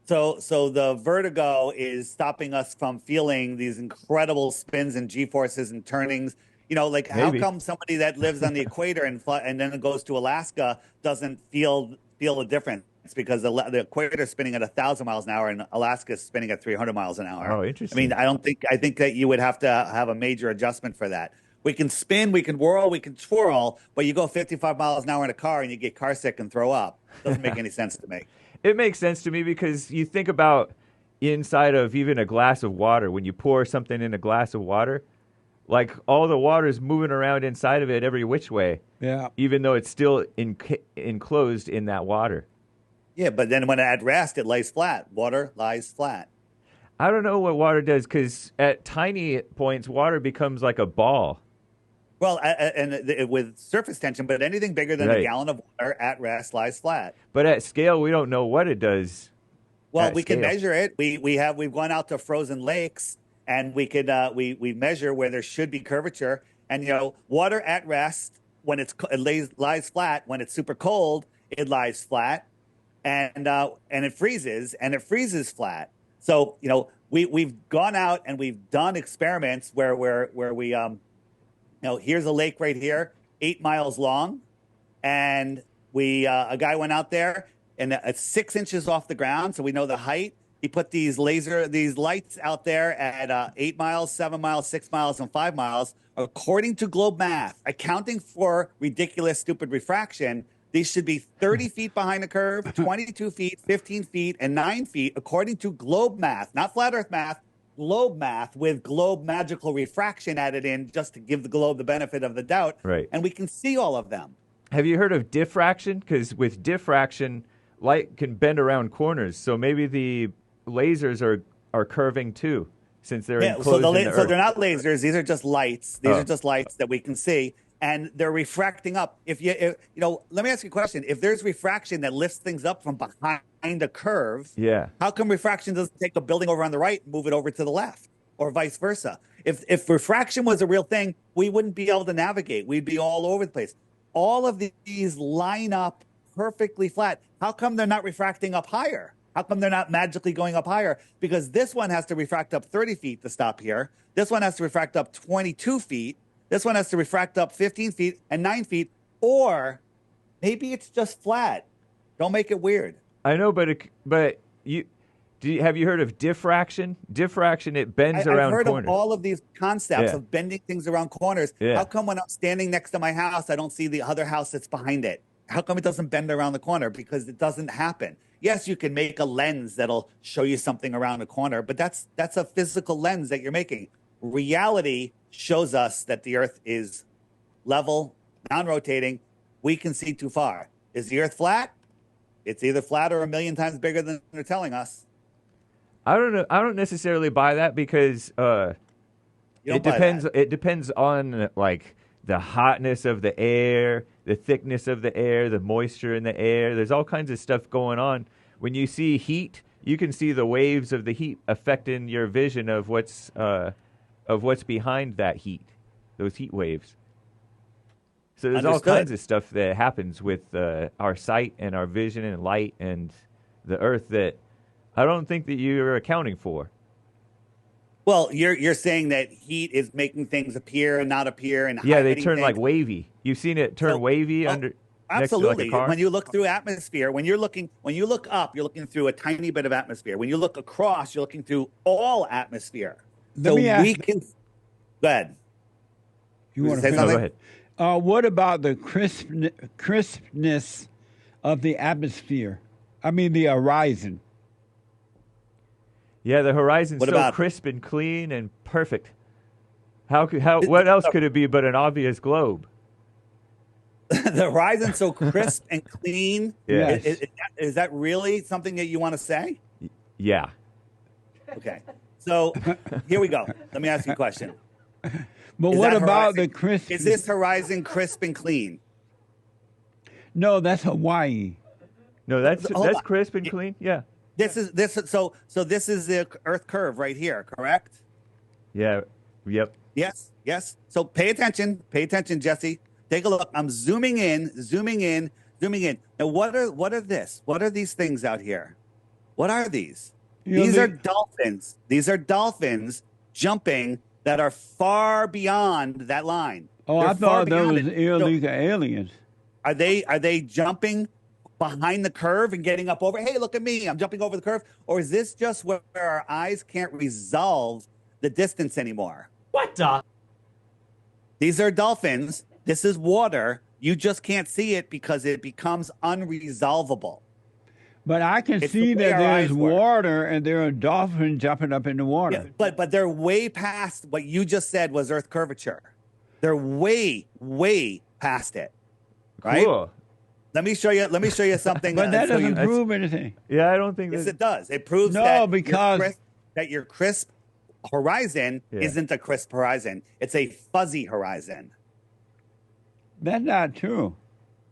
Speaker 2: So the vertigo is stopping us from feeling these incredible spins and G-forces and turnings. You know, like
Speaker 3: Maybe.
Speaker 2: How come somebody that lives on the equator and then goes to Alaska doesn't feel a difference? It's because the equator is spinning at 1,000 miles an hour and Alaska is spinning at 300 miles an hour.
Speaker 3: Oh, interesting.
Speaker 2: I mean, I think that you would have to have a major adjustment for that. We can spin, we can whirl, we can twirl, but you go 55 miles an hour in a car and you get car sick and throw up. Doesn't make any sense to me.
Speaker 3: It makes sense to me because you think about inside of even a glass of water. When you pour something in a glass of water, like all the water is moving around inside of it every which way.
Speaker 1: Yeah.
Speaker 3: Even though it's still enclosed in that water.
Speaker 2: Yeah, but then when at rest, it lays flat. Water lies flat.
Speaker 3: I don't know what water does because at tiny points, water becomes like a ball.
Speaker 2: Well, with surface tension, but anything bigger than a gallon of water at rest lies flat.
Speaker 3: But at scale, we don't know what it does.
Speaker 2: Well, we can measure it. We've gone out to frozen lakes and we measure where there should be curvature. And water at rest when it lies flat. When it's super cold, it lies flat, and it freezes flat. So we've gone out and we've done experiments where we here's a lake right here, 8 miles long, and a guy went out there and it's 6 inches off the ground, so we know the height. He put these lights out there at 8 miles, 7 miles, 6 miles, and 5 miles. According to globe math, accounting for ridiculous, stupid refraction, these should be 30 feet behind the curve, 22 feet, 15 feet, and 9 feet, according to globe math, not flat Earth math. Globe math with globe magical refraction added in just to give the globe the benefit of the doubt.
Speaker 3: Right.
Speaker 2: And we can see all of them.
Speaker 3: Have you heard of diffraction? Because with diffraction, light can bend around corners. So maybe the lasers are curving too, since they're enclosed in the Earth.
Speaker 2: So they're not lasers. These are just lights. These are just lights that we can see. And they're refracting up. Let me ask you a question. If there's refraction that lifts things up from behind a curve, how come refraction doesn't take a building over on the right and move it over to the left, or vice versa? If refraction was a real thing, we wouldn't be able to navigate. We'd be all over the place. All of these line up perfectly flat. How come they're not refracting up higher? How come they're not magically going up higher? Because this one has to refract up 30 feet to stop here. This one has to refract up 22 feet. This one has to refract up 15 feet and 9 feet, or maybe it's just flat. Don't make it weird.
Speaker 3: I know, but have you heard of diffraction? Diffraction, it bends around corners.
Speaker 2: I've heard of all of these concepts of bending things around corners.
Speaker 3: Yeah.
Speaker 2: How come when I'm standing next to my house, I don't see the other house that's behind it? How come it doesn't bend around the corner? Because it doesn't happen. Yes, you can make a lens that'll show you something around a corner, but that's a physical lens that you're making. Reality shows us that the Earth is level, non-rotating. We can see too far. Is the Earth flat? It's either flat or a million times bigger than they're telling us.
Speaker 3: I don't know. I don't necessarily buy that because it depends. It depends on like the hotness of the air, the thickness of the air, the moisture in the air. There's all kinds of stuff going on. When you see heat, you can see the waves of the heat affecting your vision of what's behind that heat, those heat waves. So there's all kinds of stuff that happens with our sight and our vision and light and the Earth that I don't think that you're accounting for.
Speaker 2: Well, you're saying that heat is making things appear and not appear, and
Speaker 3: they turn like wavy. You've seen it turn wavy under.
Speaker 2: Absolutely.
Speaker 3: Next to like a car?
Speaker 2: When you look through atmosphere, when you look up, you're looking through a tiny bit of atmosphere. When you look across, you're looking through all atmosphere. Go ahead.
Speaker 1: You want to
Speaker 2: say something?
Speaker 3: Go ahead.
Speaker 1: What about the crispness of the atmosphere? I mean, the horizon.
Speaker 3: Yeah, the horizon's
Speaker 2: What
Speaker 3: so
Speaker 2: about
Speaker 3: crisp and clean and perfect. What else could it be but an obvious globe?
Speaker 2: the horizon's so crisp and clean?
Speaker 3: Yeah.
Speaker 1: Yes.
Speaker 2: Is that really something that you want to say?
Speaker 3: Yeah.
Speaker 2: Okay. So here we go. Let me ask you a question.
Speaker 1: But
Speaker 2: Is
Speaker 1: what
Speaker 2: that
Speaker 1: about
Speaker 2: horizon-
Speaker 1: the crisp?
Speaker 2: Is this horizon crisp and clean?
Speaker 1: No, that's Hawaii.
Speaker 3: No, that's
Speaker 2: Hold on.
Speaker 3: crisp and clean. Yeah.
Speaker 2: This is the Earth curve right here, correct?
Speaker 3: Yeah. Yep.
Speaker 2: Yes, yes. So pay attention, Jesse. Take a look. I'm zooming in. Now, what are this? What are these things out here? What are these? These are dolphins. These are dolphins jumping that are far beyond that line.
Speaker 1: Oh,
Speaker 2: They're
Speaker 1: I
Speaker 2: far
Speaker 1: thought those
Speaker 2: beyond
Speaker 1: was
Speaker 2: it.
Speaker 1: illegal aliens.
Speaker 2: Are they jumping behind the curve and getting up over? Hey, look at me! I'm jumping over the curve. Or is this just where our eyes can't resolve the distance anymore?
Speaker 4: What the?
Speaker 2: These are dolphins. This is water. You just can't see it because it becomes unresolvable.
Speaker 1: But I can
Speaker 2: It's
Speaker 1: see
Speaker 2: the way
Speaker 1: that
Speaker 2: our
Speaker 1: there's
Speaker 2: eyes work.
Speaker 1: water and there are dolphins jumping up in the water.
Speaker 2: Yeah, but they're way past what you just said was Earth curvature. They're way past it. Right?
Speaker 3: Cool.
Speaker 2: Let me show you something.
Speaker 1: But that
Speaker 2: so
Speaker 1: doesn't
Speaker 2: you-
Speaker 1: prove anything.
Speaker 3: Yeah, I don't think
Speaker 2: Yes,
Speaker 3: that.
Speaker 2: it does. It proves
Speaker 1: No,
Speaker 2: that
Speaker 1: because-
Speaker 2: your crisp horizon
Speaker 3: Yeah.
Speaker 2: isn't a crisp horizon. It's a fuzzy horizon.
Speaker 1: That's not true.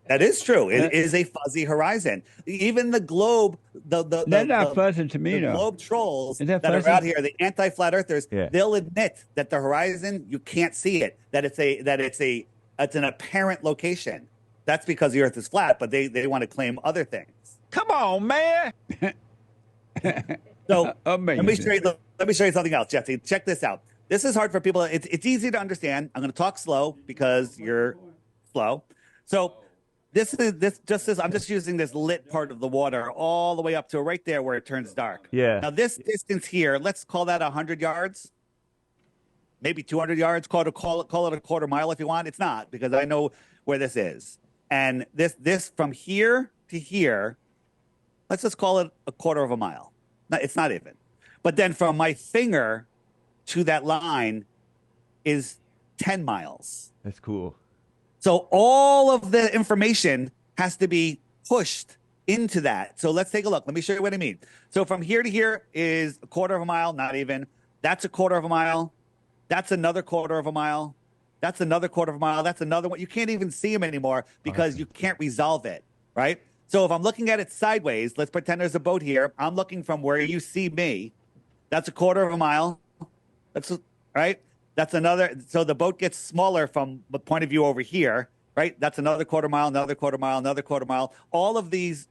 Speaker 2: That is true. It is a fuzzy horizon. Even the globe,
Speaker 1: That's not fuzzy to me,
Speaker 2: the
Speaker 1: though.
Speaker 2: globe trolls
Speaker 1: Is
Speaker 2: that,
Speaker 1: that
Speaker 2: are
Speaker 1: fuzzy?
Speaker 2: out here, the anti-flat earthers,
Speaker 3: Yeah.
Speaker 2: they'll admit that the horizon, you can't see it. That it's an apparent location. That's because the Earth is flat, but they want to claim other things.
Speaker 1: Come on, man.
Speaker 2: So
Speaker 1: Amazing.
Speaker 2: let me show you something else, Jesse. Check this out. This is hard for people. It's easy to understand. I'm going to talk slow because you're slow. So I'm just using this lit part of the water all the way up to right there where it turns dark.
Speaker 3: Yeah.
Speaker 2: Now this distance here, let's call that 100 yards, maybe 200 yards. Call it a quarter mile if you want. It's not, because I know where this is. And this from here to here, let's just call it a quarter of a mile. No, it's not even. But then from my finger to that line is 10 miles.
Speaker 3: That's cool.
Speaker 2: So all of the information has to be pushed into that. So let's take a look. Let me show you what I mean. So from here to here is a quarter of a mile, not even. That's a quarter of a mile. That's another quarter of a mile. That's another quarter of a mile. That's another one. You can't even see them anymore because you can't resolve it, right? So if I'm looking at it sideways, let's pretend there's a boat here. I'm looking from where you see me. That's a quarter of a mile. That's right. That's another. So the boat gets smaller from the point of view over here, right? That's another quarter mile, another quarter mile, another quarter mile. All of these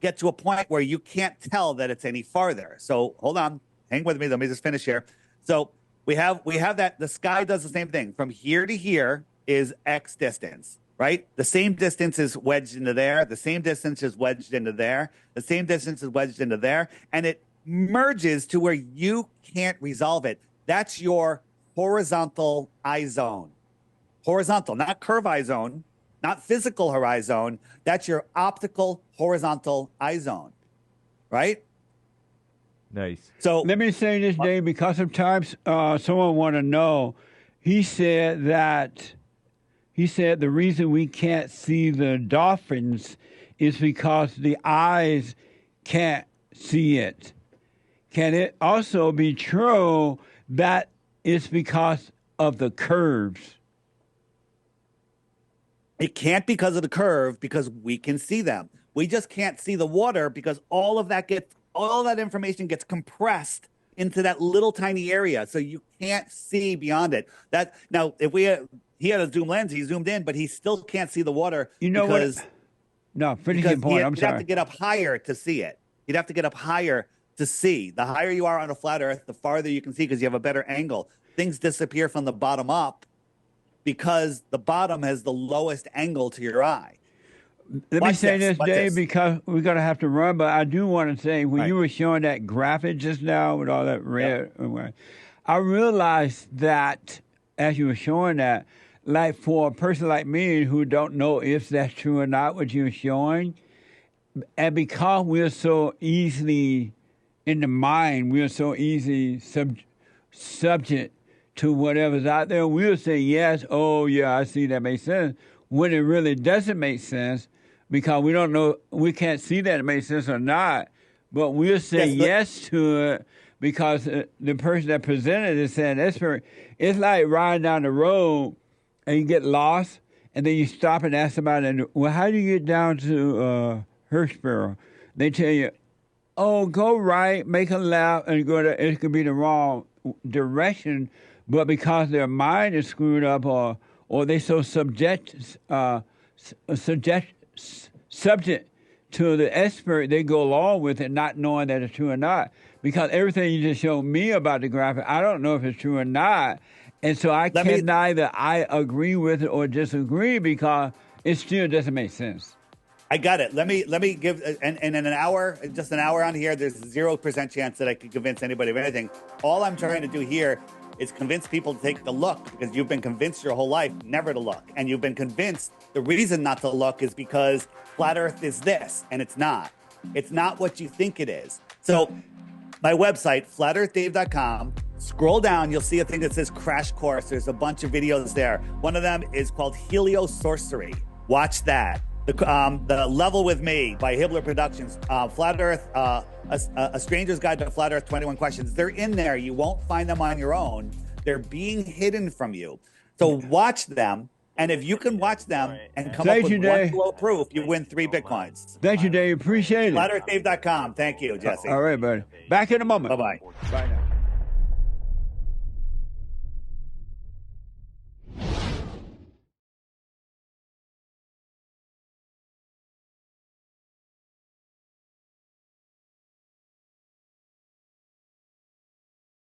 Speaker 2: get to a point where you can't tell that it's any farther. So hold on, hang with me. Let me just finish here. So we have that the sky does the same thing. From here to here is X distance, right? The same distance is wedged into there. The same distance is wedged into there. The same distance is wedged into there. And it merges to where you can't resolve it. That's your horizontal eye zone. Horizontal, not curve eye zone, not physical horizon. That's your optical horizontal eye zone, right?
Speaker 3: Nice.
Speaker 2: So
Speaker 1: Let me say this, Dave, because sometimes someone want to know. He said the reason we can't see the dolphins is because the eyes can't see it. Can it also be true that it's because of the curves?
Speaker 2: it can't because of the curve, because we can see them. We just can't see the water because all of that information gets compressed into that little tiny area, so you can't see beyond it. That now, if he had a zoom lens, he zoomed in, but he still can't see the water.
Speaker 1: You know
Speaker 2: because,
Speaker 1: what? No, finish your point. I'm
Speaker 2: he'd have
Speaker 1: sorry.
Speaker 2: to get up higher to see it. You'd have to get up higher to see. The higher you are on a flat Earth, the farther you can see because you have a better angle. Things disappear from the bottom up because the bottom has the lowest angle to your eye.
Speaker 1: Let me
Speaker 2: Watch
Speaker 1: say this,
Speaker 2: watch
Speaker 1: Dave,
Speaker 2: this.
Speaker 1: because we're going to have to run, but I do want to say, when you were showing that graphic just now with all that red, I realized that as you were showing that, like for a person like me who don't know if that's true or not, what you're showing, and because we're so easily in the mind, we're so easy subject to whatever's out there. We'll say yes, oh yeah, I see that makes sense, when it really doesn't make sense because we don't know, we can't see that it makes sense or not, but we'll say yes to it because the person that presented it said it's like riding down the road and you get lost and then you stop and ask somebody, well, how do you get down to Hirschboro? They tell you, oh, go right, make a left, and go to, it could be the wrong direction, but because their mind is screwed up or they so subject to the expert, they go along with it not knowing that it's true or not. Because everything you just showed me about the graphic, I don't know if it's true or not. And so I can neither I agree with it or disagree because it still doesn't make sense.
Speaker 2: I got it. Let me give, and in an hour, just an hour on here, there's 0% chance that I could convince anybody of anything. All I'm trying to do here is convince people to take a look because you've been convinced your whole life never to look. And you've been convinced the reason not to look is because flat Earth is this, and it's not. It's not what you think it is. So my website, flatearthdave.com, scroll down, you'll see a thing that says Crash Course. There's a bunch of videos there. One of them is called Heliosorcery. Watch that. The Level With Me by Hibbler Productions, Flat Earth, A Stranger's Guide to Flat Earth, 21 Questions. They're in there. You won't find them on your own. They're being hidden from you. So watch them. And if you can watch them and come up with one flow proof, you win 3 Bitcoins.
Speaker 1: Thank you, Dave. Appreciate it.
Speaker 2: FlatEarthDave.com. Thank you, Jesse.
Speaker 1: All right, buddy. Back in a moment.
Speaker 2: Bye-bye.
Speaker 1: Bye now.